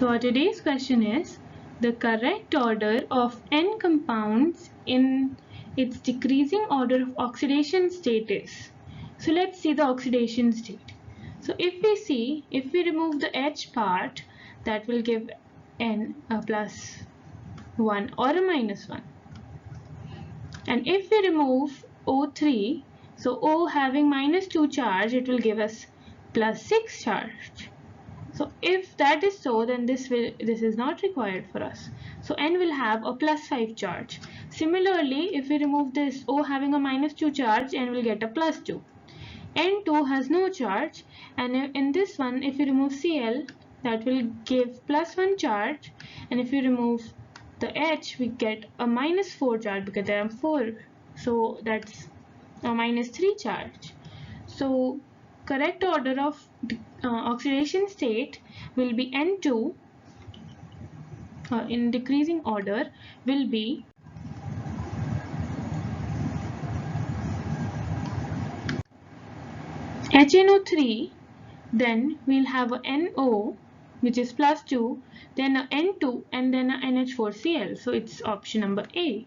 So our today's question is the correct order of N compounds in its decreasing order of oxidation state is. So let's see the oxidation state. So if we remove the H part, that will give N a plus 1 or a minus 1. And if we remove O3, so O having minus 2 charge, it will give us plus 6 charge. So if that is so, then this is not required for us. So N will have a plus 5 charge. Similarly, if we remove this O having a minus 2 charge, N will get a plus 2. N2 has no charge, and in this one, if we remove Cl, that will give plus 1 charge, and if we remove the H, we get a minus 4 charge because there are 4. So that's a minus 3 charge. So correct order of oxidation state will be N2 in decreasing order will be HNO3, then we'll have a NO which is plus 2, then a N2 and then a NH4Cl. So it's option number A.